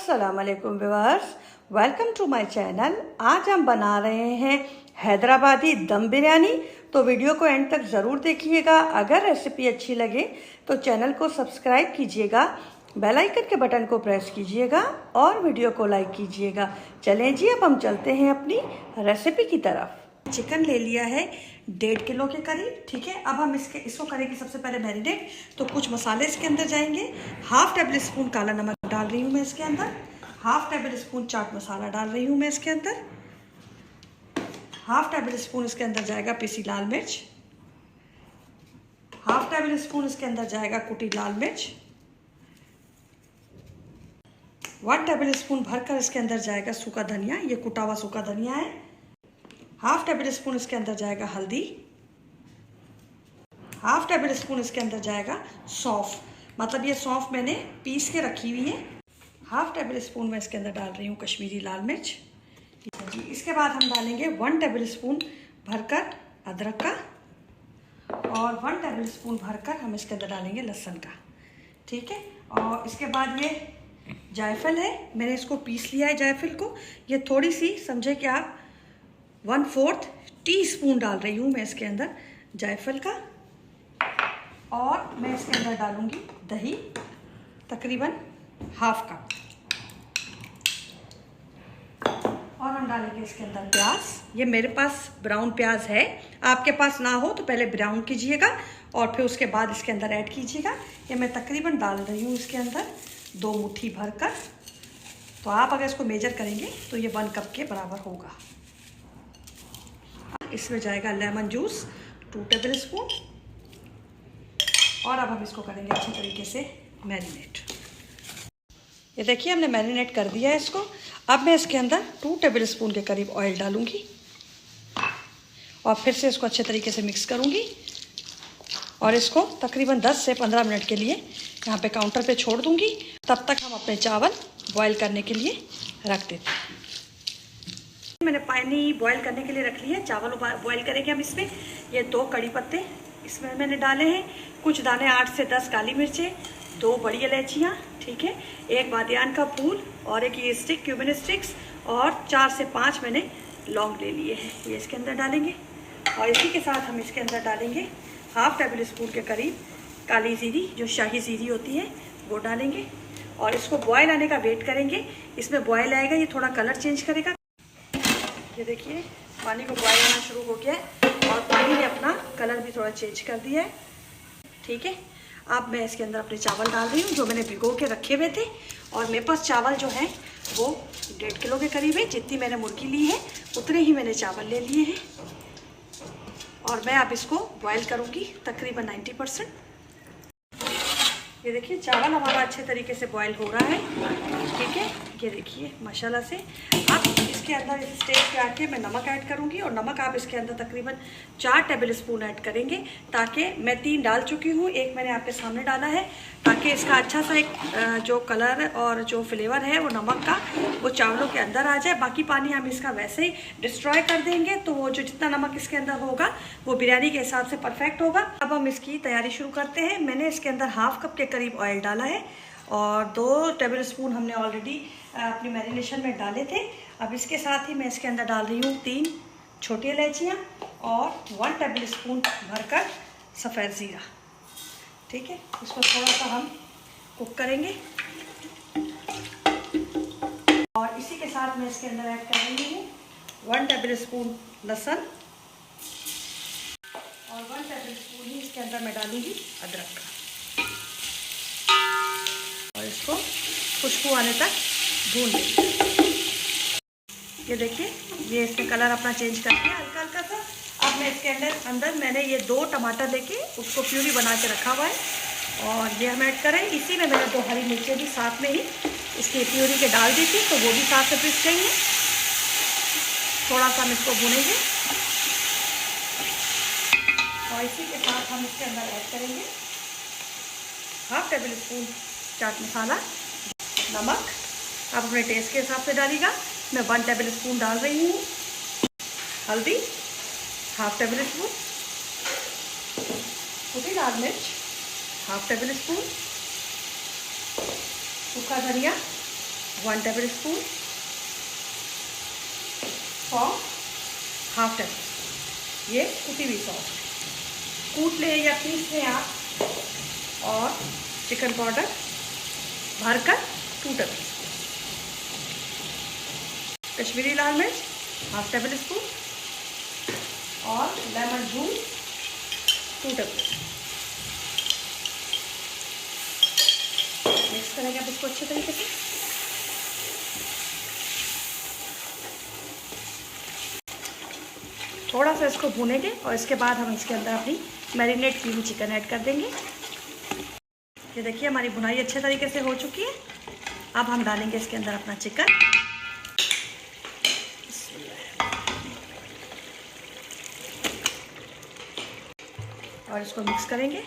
अस्सलाम वालेकुम viewers, welcome to my channel. आज हम बना रहे हैं हैदराबादी दम बिरयानी। तो वीडियो को एंड तक ज़रूर देखिएगा। अगर रेसिपी अच्छी लगे तो चैनल को सब्सक्राइब कीजिएगा, बेल आइकन के बटन को प्रेस कीजिएगा और वीडियो को लाइक कीजिएगा। चलें जी, अब हम चलते हैं अपनी रेसिपी की तरफ। चिकन ले लिया है 1.5 किलो के करीब। ठीक है, अब हम इसको करेंगे सबसे पहले मैरिनेट। तो कुछ मसाले इसके अंदर जाएंगे। 1/2 टेबल स्पून काला नमक डाल रही हूँ मैं इसके अंदर। 1/2 टेबल स्पून चाट मसाला डाल रही हूँ मैं इसके अंदर। 1/2 टेबल स्पून इसके अंदर जाएगा पिसी लाल मिर्च। 1/2 टेबल स्पून इसके अंदर जाएगा कुटी लाल मिर्च। 1 टेबल स्पून भरकर इसके अंदर जाएगा सूखा धनिया, ये कुटा हुआ सूखा धनिया है। 1/2 टेबल स्पून इसके अंदर जाएगा हल्दी। 1/2 टेबल स्पून इसके अंदर जाएगा सौंफ, मतलब ये सौंफ मैंने पीस के रखी हुई है। 1/2 टेबल स्पून मैं इसके अंदर डाल रही हूँ कश्मीरी लाल मिर्च जी। इसके बाद हम डालेंगे 1 टेबल स्पून भरकर अदरक का और 1 टेबल स्पून भरकर हम इसके अंदर डालेंगे लहसुन का। ठीक है, और इसके बाद ये जायफल है, मैंने इसको पीस लिया है जायफल को। ये थोड़ी सी समझे कि आप 1/4 टीस्पून डाल रही हूँ मैं इसके अंदर जायफल का। और मैं इसके अंदर डालूंगी दही, तकरीबन 1/2 कप। और हम डालेंगे इसके अंदर प्याज। ये मेरे पास ब्राउन प्याज है, आपके पास ना हो तो पहले ब्राउन कीजिएगा और फिर उसके बाद इसके अंदर ऐड कीजिएगा। ये मैं तकरीबन डाल रही हूँ इसके अंदर 2 मुट्ठी भरकर। तो आप अगर इसको मेजर करेंगे तो ये 1 कप के बराबर होगा। इसमें जाएगा लेमन जूस 2 टेबल स्पून। और अब हम इसको करेंगे अच्छी तरीके से मैरिनेट। ये देखिए हमने मैरिनेट कर दिया है इसको। अब मैं इसके अंदर 2 टेबल स्पून के करीब ऑयल डालूंगी और फिर से इसको अच्छे तरीके से मिक्स करूंगी और इसको तकरीबन 10 से 15 मिनट के लिए यहाँ पे काउंटर पे छोड़ दूंगी। तब तक हम अपने चावल बॉईल करने के लिए रख देते हैं। मैंने पानी बॉईल करने के लिए रख लिया है, चावल बॉईल करेंगे हम इसमें। ये 2 कड़ी पत्ते इसमें मैंने डाले हैं, कुछ दाने 8 से 10 काली मिर्चें, 2 बड़ी इलायचियाँ, ठीक है, 1 बादियान का फूल और 1 ये स्टिक क्यूमिन स्टिक्स और 4 से 5 मैंने लौंग ले लिए हैं। ये इसके अंदर डालेंगे और इसी के साथ हम इसके अंदर डालेंगे 1/2 टेबल स्पून के करीब काली जीरी, जो शाही जीरी होती है वो डालेंगे। और इसको बॉयल आने का वेट करेंगे। इसमें बॉयल आएगा, ये थोड़ा कलर चेंज करेगा। ये देखिए पानी को बॉयल आना शुरू हो गया है और पानी ने अपना कलर भी थोड़ा चेंज कर दिया है। ठीक है, अब मैं इसके अंदर अपने चावल डाल रही हूँ जो मैंने भिगो के रखे हुए थे। और मेरे पास चावल जो है वो 1.5 किलो के करीब है। जितनी मैंने मुर्गी ली है उतने ही मैंने चावल ले लिए हैं। और मैं अब इसको बॉयल करूँगी तकरीबन 90%। ये देखिए चावल हमारा अच्छे तरीके से बॉयल हो रहा है। ठीक है, ये देखिए माशाल्लाह से। अब इसके अंदर इस स्टेज पे आके मैं नमक ऐड करूंगी और नमक आप इसके अंदर तकरीबन 4 टेबल स्पून ऐड करेंगे, ताकि मैं 3 डाल चुकी हूँ, 1 मैंने आपके सामने डाला है, ताकि इसका अच्छा सा एक जो कलर और जो फ्लेवर है वो नमक का वो चावलों के अंदर आ जाए। बाकी पानी हम इसका वैसे ही डिस्ट्रॉय कर देंगे, तो वो जो जितना नमक इसके अंदर होगा वो बिरयानी के हिसाब से परफेक्ट होगा। अब हम इसकी तैयारी शुरू करते हैं। मैंने इसके अंदर 1/2 कप के करीब ऑयल डाला है और 2 टेबल स्पून हमने ऑलरेडी अपनी मैरिनेशन में डाले थे। अब इसके साथ ही मैं इसके अंदर डाल रही हूँ 3 छोटी इलायचियाँ और 1 टेबल स्पून भरकर सफ़ेद ज़ीरा। ठीक है, इसको थोड़ा सा हम कुक करेंगे। और इसी के साथ मैं इसके अंदर ऐड कर रही हूँ 1 टेबल स्पून लहसुन और 1 टेबल स्पून ही इसके अंदर मैं डालूँगी अदरक का। और इसको खुशबू आने तक भून लेंगे। ये देखिए ये इसने कलर अपना चेंज कर दिया हल्का हल्का सा। अब मैं इसके अंदर मैंने ये 2 टमाटर लेके उसको प्यूरी बना के रखा हुआ है और ये हम ऐड करें। इसी में मैंने 2 हरी मिर्चें भी साथ में ही इसकी प्यूरी के डाल दी थी, तो वो भी साथ में पीस गई हैं। थोड़ा सा हम इसको भूनेंगे और इसी के साथ हम इसके अंदर ऐड करेंगे 1/2 टेबल स्पून चाट मसाला, नमक आप अपने टेस्ट के हिसाब से डालिएगा। मैं 1 टेबल स्पून डाल रही हूँ, हल्दी 1/2 टेबल स्पून, कुटी लाल मिर्च 1/2 टेबल स्पून, सूखा धनिया 1 टेबल स्पून, सौंफ, हाफ टेबल, ये कुटी हुई सौंफ, कूट लें या पीस लें आप, और चिकन पाउडर भरकर 2 टेबल स्पून, कश्मीरी लाल मिर्च हाफ टेबल स्पून, और lemon juice 2 table spoon. Mix करेंगे आप इसको अच्छे तरीके से। थोड़ा सा इसको भूनेंगे और इसके बाद हम इसके अंदर अपनी मैरिनेट की हुई चिकन ऐड कर देंगे। ये देखिए हमारी भुनाई अच्छे तरीके से हो चुकी है। अब हम डालेंगे इसके अंदर अपना चिकन, और इसको मिक्स करेंगे।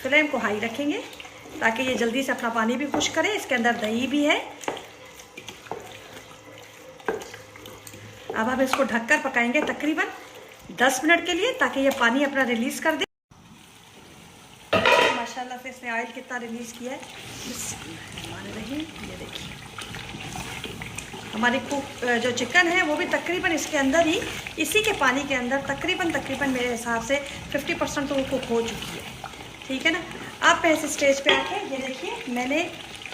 फ्लेम को हाई रखेंगे ताकि ये जल्दी से अपना पानी भी खुश करे। इसके अंदर दही भी है। अब हम इसको ढककर पकाएंगे तकरीबन 10 मिनट के लिए, ताकि ये पानी अपना रिलीज़ कर दे। माशाल्लाह से इसने ऑयल कितना रिलीज़ किया है। ये देखिए हमारी जो चिकन है वो भी तकरीबन इसके अंदर ही, इसी के पानी के अंदर तकरीबन मेरे हिसाब से 50% तो वो कुक हो चुकी है। ठीक है ना। अब मैं इस स्टेज पे आके ये देखिए मैंने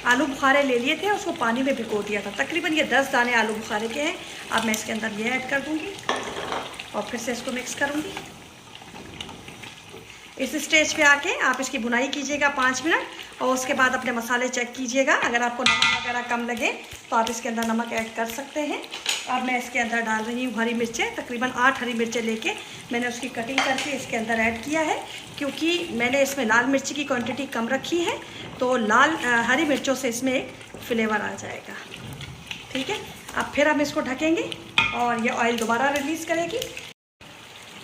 आलू बुखारे ले लिए थे, उसको पानी में भिगो दिया था। तकरीबन ये 10 दाने आलू बुखारे के हैं। अब मैं इसके अंदर ये ऐड कर दूँगी और फिर से इसको मिक्स करूँगी। इस स्टेज पे आके आप इसकी भुनाई कीजिएगा 5 मिनट, और उसके बाद अपने मसाले चेक कीजिएगा। अगर आपको नमक वगैरह कम लगे तो आप इसके अंदर नमक ऐड कर सकते हैं। अब मैं इसके अंदर डाल रही हूँ हरी मिर्चें। तकरीबन 8 हरी मिर्चें लेके मैंने उसकी कटिंग करके इसके अंदर ऐड किया है, क्योंकि मैंने इसमें लाल मिर्ची की क्वांटिटी कम रखी है, तो हरी मिर्चों से इसमें एक फ्लेवर आ जाएगा। ठीक है। अब फिर हम इसको ढकेंगे और ये ऑयल दोबारा रिलीज़ करेगी।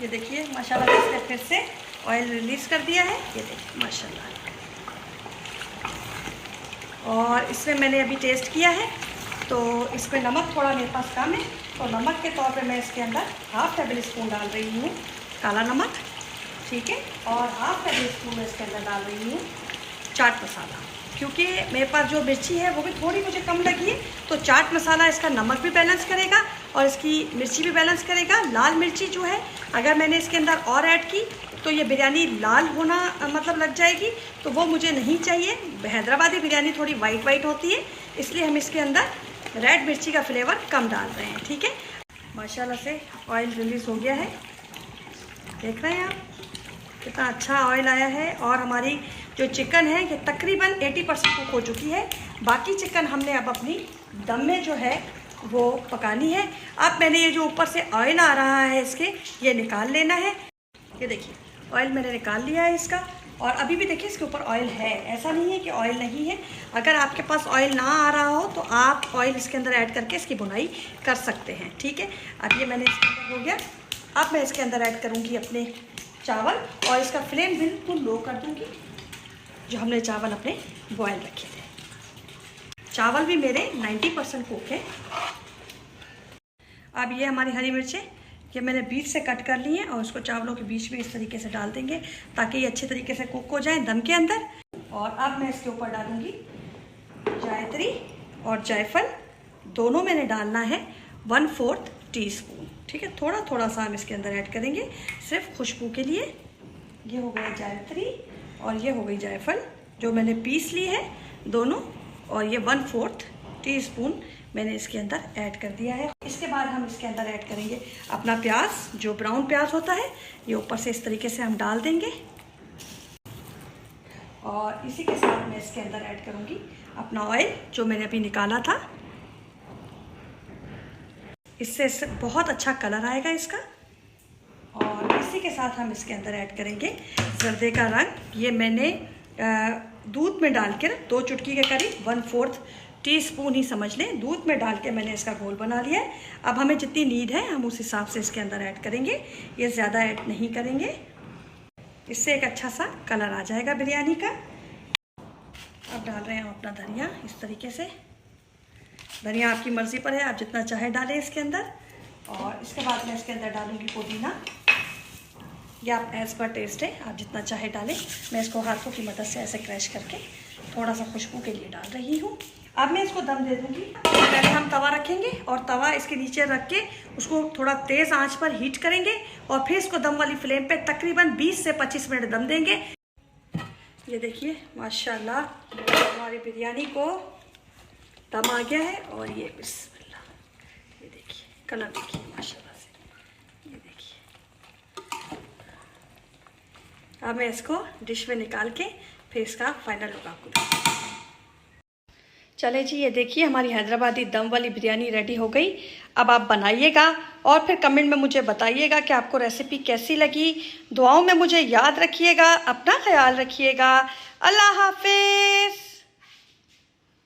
ये देखिए माशाल्लाह इसने फिर से ऑयल रिलीज़ कर दिया है। ये देखिए माशाल्लाह। और इसमें मैंने अभी टेस्ट किया है तो इसमें नमक थोड़ा मेरे पास कम है, तो नमक के तौर पे मैं इसके अंदर हाफ टेबल स्पून डाल रही हूँ काला नमक। ठीक है। और हाफ टेबल स्पून मैं इसके अंदर डाल रही हूँ चाट मसाला, क्योंकि मेरे पास जो मिर्ची है वो भी थोड़ी मुझे कम लगी है, तो चाट मसाला इसका नमक भी बैलेंस करेगा और इसकी मिर्ची भी बैलेंस करेगा। लाल मिर्ची जो है अगर मैंने इसके अंदर और ऐड की तो ये बिरयानी लाल होना मतलब लग जाएगी, तो वो मुझे नहीं चाहिए। हैदराबादी बिरयानी थोड़ी वाइट होती है, इसलिए हम इसके अंदर रेड मिर्ची का फ्लेवर कम डाल रहे हैं। ठीक है। माशाल्लाह से ऑयल रिलीज़ हो गया है। देख रहे हैं आप कितना अच्छा ऑयल आया है। और हमारी जो चिकन है ये तकरीबन 80% कुक हो चुकी है। बाकी चिकन हमने अब अपनी दम में जो है वो पकानी है। अब मैंने ये जो ऊपर से ऑयल आ रहा है इसके, ये निकाल लेना है। ये देखिए ऑयल मैंने निकाल लिया है इसका, और अभी भी देखिए इसके ऊपर ऑयल है, ऐसा नहीं है कि ऑयल नहीं है। अगर आपके पास ऑयल ना आ रहा हो तो आप ऑयल इसके अंदर ऐड करके इसकी भुनाई कर सकते हैं। ठीक है। अब ये मैंने इसके अंदर हो गया। अब मैं इसके अंदर ऐड करूँगी अपने चावल, और इसका फ्लेम बिल्कुल लो कर दूँगी। जो हमने चावल अपने बॉयल रखे थे, चावल भी मेरे 90% कुक है। अब ये हमारी हरी मिर्चें ये मैंने बीच से कट कर ली हैं, और उसको चावलों के बीच में इस तरीके से डाल देंगे ताकि ये अच्छे तरीके से कुक हो जाए दम के अंदर। और अब मैं इसके ऊपर डालूँगी जायत्री और जायफल, दोनों मैंने डालना है 1/4 टीस्पून। ठीक है। थोड़ा थोड़ा सा हम इसके अंदर ऐड करेंगे सिर्फ खुशबू के लिए। ये हो गया जायत्री और ये हो गई जायफल, जो मैंने पीस ली है दोनों, और ये 1/4 टीस्पून मैंने इसके अंदर ऐड कर दिया है। इसके बाद हम इसके अंदर ऐड करेंगे अपना प्याज, जो ब्राउन प्याज होता है, ये ऊपर से इस तरीके से हम डाल देंगे। और इसी के साथ मैं इसके अंदर ऐड करूँगी अपना ऑयल जो मैंने अभी निकाला था। इससे बहुत अच्छा कलर आएगा इसका। और इसी के साथ हम इसके अंदर ऐड करेंगे जर्दे का रंग। ये मैंने दूध में डाल के 2 चुटकी के करीब 1/4 टीस्पून ही समझ लें, दूध में डाल के मैंने इसका घोल बना लिया है। अब हमें जितनी नीड है हम उस हिसाब से इसके अंदर ऐड करेंगे, ये ज़्यादा ऐड नहीं करेंगे। इससे एक अच्छा सा कलर आ जाएगा बिरयानी का। अब डाल रहे हैं हम अपना धनिया इस तरीके से। धनिया आपकी मर्ज़ी पर है, आप जितना चाहे डालें इसके अंदर। और इसके बाद मैं इसके अंदर डालूँगी पुदीना, या आप एज़ पर टेस्ट है, आप जितना चाहे डालें। मैं इसको हाथों की मदद से ऐसे क्रैश करके थोड़ा सा खुशबू के लिए डाल रही हूँ। अब मैं इसको दम दे दूंगी। पहले हम तवा रखेंगे और तवा इसके नीचे रख के उसको थोड़ा तेज आंच पर हीट करेंगे और फिर इसको दम वाली फ्लेम पे तकरीबन 20 से 25 मिनट दम देंगे। ये देखिए माशाल्लाह हमारी बिरयानी को दम आ गया है और ये बिस्मिल्लाह, ये देखिए कलर देखिए माशाल्लाह से, ये देखिए। अब मैं इसको डिश में निकाल के फिर इसका फाइनल लुक आपको दूँगी। चले जी, ये देखिए हमारी हैदराबादी दम वाली बिरयानी रेडी हो गई। अब आप बनाइएगा और फिर कमेंट में मुझे बताइएगा कि आपको रेसिपी कैसी लगी। दुआओं में मुझे याद रखिएगा, अपना ख्याल रखिएगा। अल्लाह हाफिज़।